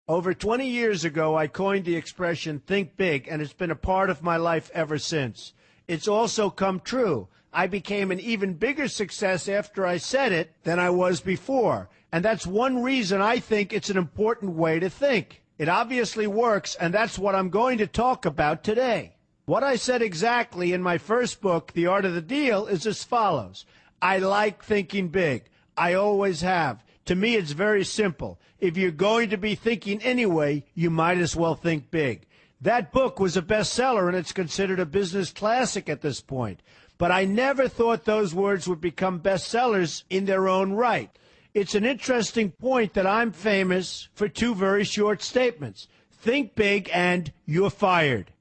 Over 20 years ago, I coined the expression think big, and it's been a part of my life ever since. It's also come true. I became an even bigger success after I said it than I was before. And that's one reason I think it's an important way to think. It obviously works, and that's what I'm going to talk about today. What I said exactly in my first book, The Art of the Deal, is as follows. I like thinking big. I always have. To me, it's very simple. If you're going to be thinking anyway, you might as well think big. That book was a bestseller, and it's considered a business classic at this point. But I never thought those words would become bestsellers in their own right. It's an interesting point that I'm famous for two very short statements. Think big and you're fired.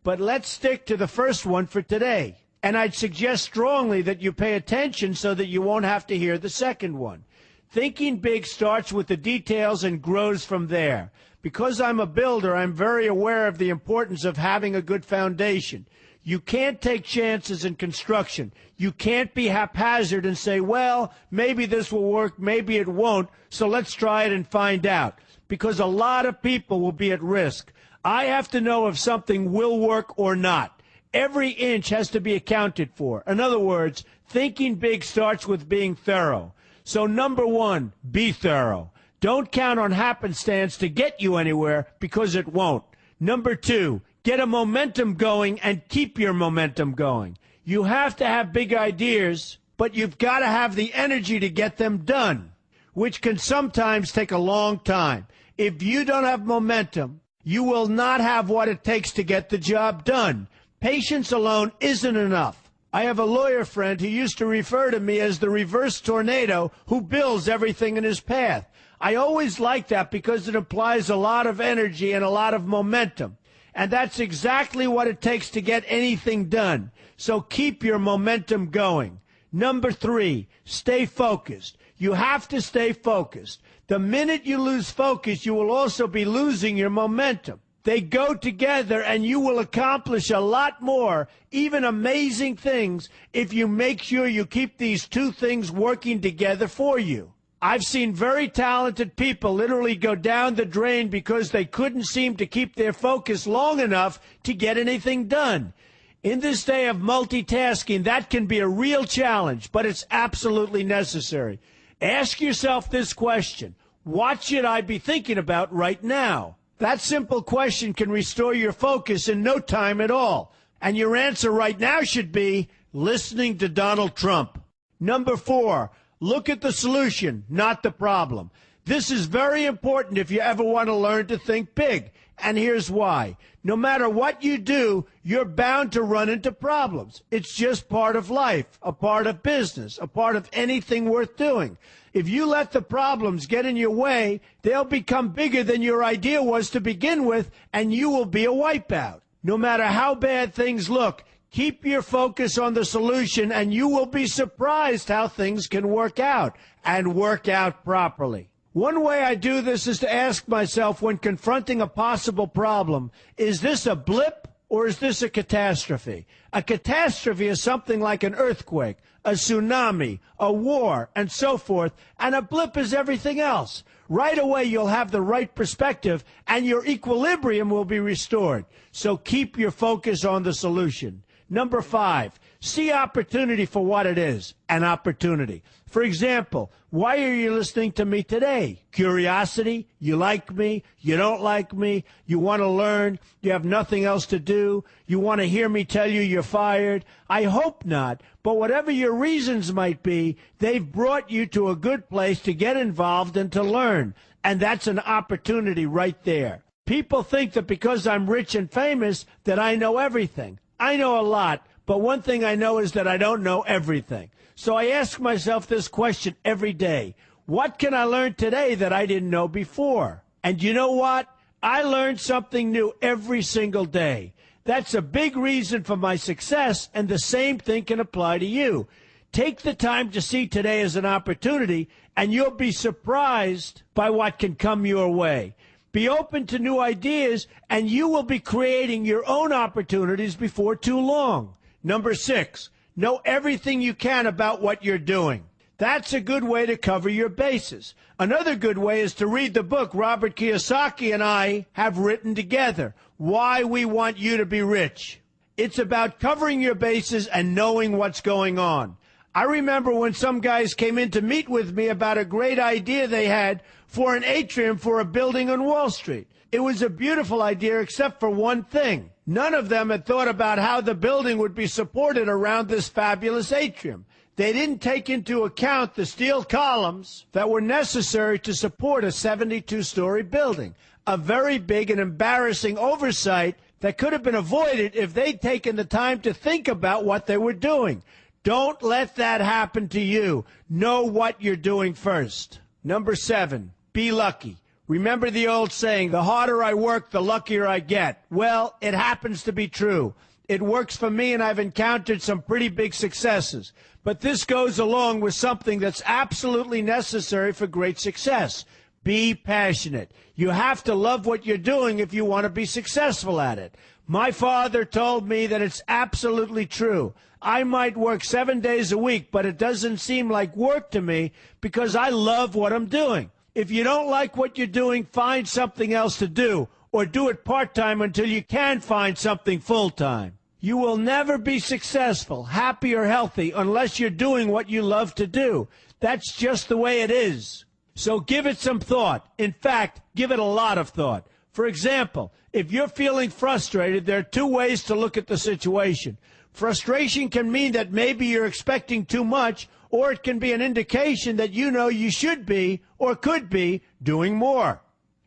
But let's stick to the first one for today. And I'd suggest strongly that you pay attention so that you won't have to hear the second one. Thinking big starts with the details and grows from there. Because I'm a builder, I'm very aware of the importance of having a good foundation. You can't take chances in construction. You can't be haphazard and say, well, maybe this will work, maybe it won't, so let's try it and find out. Because a lot of people will be at risk. I have to know if something will work or not. Every inch has to be accounted for. In other words, thinking big starts with being thorough. So number one, be thorough. Don't count on happenstance to get you anywhere because it won't. Number two, get a momentum going and keep your momentum going. You have to have big ideas, but you've got to have the energy to get them done, which can sometimes take a long time. If you don't have momentum, you will not have what it takes to get the job done. Patience alone isn't enough. I have a lawyer friend who used to refer to me as the reverse tornado who builds everything in his path. I always like that because it implies a lot of energy and a lot of momentum. And that's exactly what it takes to get anything done. So keep your momentum going. Number three, stay focused. You have to stay focused. The minute you lose focus, you will also be losing your momentum. They go together, and you will accomplish a lot more, even amazing things, if you make sure you keep these two things working together for you. I've seen very talented people literally go down the drain because they couldn't seem to keep their focus long enough to get anything done. In this day of multitasking, that can be a real challenge, but it's absolutely necessary. Ask yourself this question: what should I be thinking about right now? That simple question can restore your focus in no time at all. And your answer right now should be listening to Donald Trump. Number four, look at the solution, not the problem. This is very important if you ever want to learn to think big. And here's why. No matter what you do, you're bound to run into problems. It's just part of life, a part of business, a part of anything worth doing. If you let the problems get in your way, they'll become bigger than your idea was to begin with, and you will be a wipeout. No matter how bad things look, keep your focus on the solution, and you will be surprised how things can work out, and work out properly. One way I do this is to ask myself when confronting a possible problem, is this a blip or is this a catastrophe? A catastrophe is something like an earthquake, a tsunami, a war, and so forth, and a blip is everything else. Right away you'll have the right perspective and your equilibrium will be restored. So keep your focus on the solution. Number five, see opportunity for what it is, an opportunity. For example, why are you listening to me today? Curiosity? You like me? You don't like me? You want to learn? You have nothing else to do? You want to hear me tell you you're fired? I hope not. But whatever your reasons might be, they've brought you to a good place to get involved and to learn. And that's an opportunity right there. People think that because I'm rich and famous that I know everything. I know a lot, but one thing I know is that I don't know everything. So I ask myself this question every day. What can I learn today that I didn't know before? And you know what? I learn something new every single day. That's a big reason for my success, and the same thing can apply to you. Take the time to see today as an opportunity, and you'll be surprised by what can come your way. Be open to new ideas, and you will be creating your own opportunities before too long. Number six, know everything you can about what you're doing. That's a good way to cover your bases. Another good way is to read the book Robert Kiyosaki and I have written together, Why We Want You to Be Rich. It's about covering your bases and knowing what's going on. I remember when some guys came in to meet with me about a great idea they had for an atrium for a building on Wall Street. It was a beautiful idea except for one thing. None of them had thought about how the building would be supported around this fabulous atrium. They didn't take into account the steel columns that were necessary to support a 72-story building, a very big and embarrassing oversight that could have been avoided if they'd taken the time to think about what they were doing. Don't let that happen to you. Know what you're doing first. Number 7, be lucky. Remember the old saying, the harder I work, the luckier I get. Well, it happens to be true. It works for me, and I've encountered some pretty big successes. But this goes along with something that's absolutely necessary for great success. Be passionate. You have to love what you're doing if you want to be successful at it. My father told me that it's absolutely true. I might work 7 days a week, but it doesn't seem like work to me because I love what I'm doing. If you don't like what you're doing, find something else to do, or do it part-time until you can find something full-time. You will never be successful, happy, or healthy unless you're doing what you love to do. That's just the way it is. So give it some thought. In fact, give it a lot of thought. For example, if you're feeling frustrated, there are 2 ways to look at the situation. Frustration can mean that maybe you're expecting too much, or it can be an indication that you know you should be or could be doing more.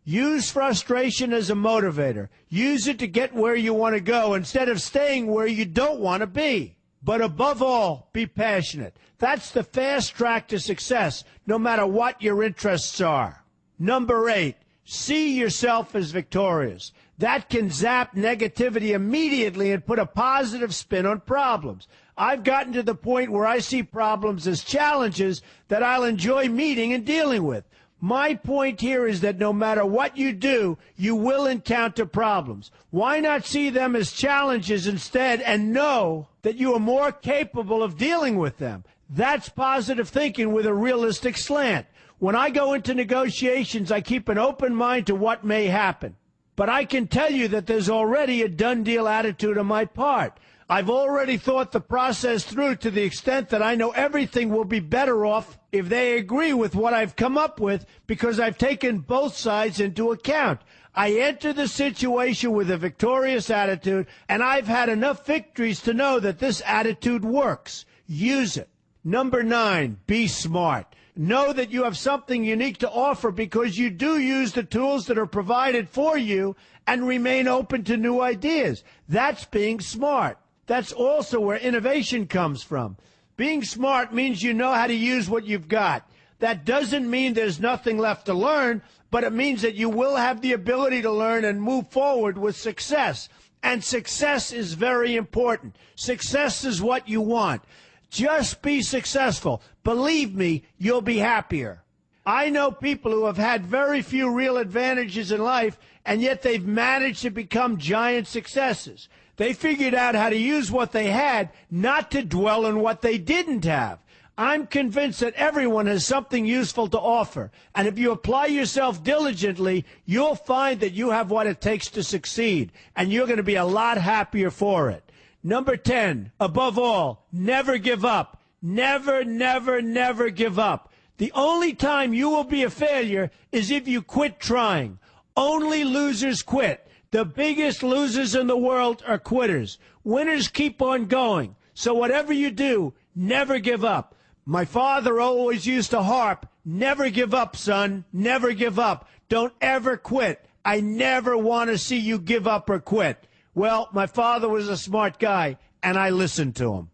Use frustration as a motivator. Use it to get where you want to go instead of staying where you don't want to be. But above all, be passionate. That's the fast track to success, no matter what your interests are. Number 8, see yourself as victorious. That can zap negativity immediately and put a positive spin on problems. I've gotten to the point where I see problems as challenges that I'll enjoy meeting and dealing with. My point here is that no matter what you do, you will encounter problems. Why not see them as challenges instead and know that you are more capable of dealing with them? That's positive thinking with a realistic slant. When I go into negotiations, I keep an open mind to what may happen. But I can tell you that there's already a done deal attitude on my part. I've already thought the process through to the extent that I know everything will be better off if they agree with what I've come up with because I've taken both sides into account. I enter the situation with a victorious attitude, and I've had enough victories to know that this attitude works. Use it. Number 9, be smart. Know that you have something unique to offer because you do use the tools that are provided for you and remain open to new ideas. That's being smart. That's also where innovation comes from. Being smart means you know how to use what you've got. That doesn't mean there's nothing left to learn, but it means that you will have the ability to learn and move forward with success. And success is very important. Success is what you want. Just be successful. Believe me, you'll be happier. I know people who have had very few real advantages in life, and yet they've managed to become giant successes. They figured out how to use what they had, not to dwell on what they didn't have. I'm convinced that everyone has something useful to offer, and if you apply yourself diligently, you'll find that you have what it takes to succeed, and you're going to be a lot happier for it. Number 10, above all, never give up. Never, never, never give up. The only time you will be a failure is if you quit trying. Only losers quit. The biggest losers in the world are quitters. Winners keep on going. So whatever you do, never give up. My father always used to harp, never give up, son, never give up. Don't ever quit. I never want to see you give up or quit. Well, my father was a smart guy, and I listened to him.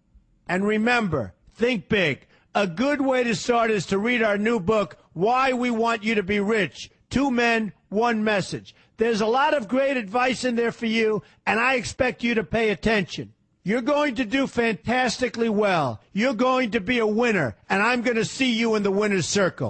And remember, think big. A good way to start is to read our new book, Why We Want You to Be Rich. 2 men, 1 message. There's a lot of great advice in there for you, and I expect you to pay attention. You're going to do fantastically well. You're going to be a winner, and I'm going to see you in the winner's circle.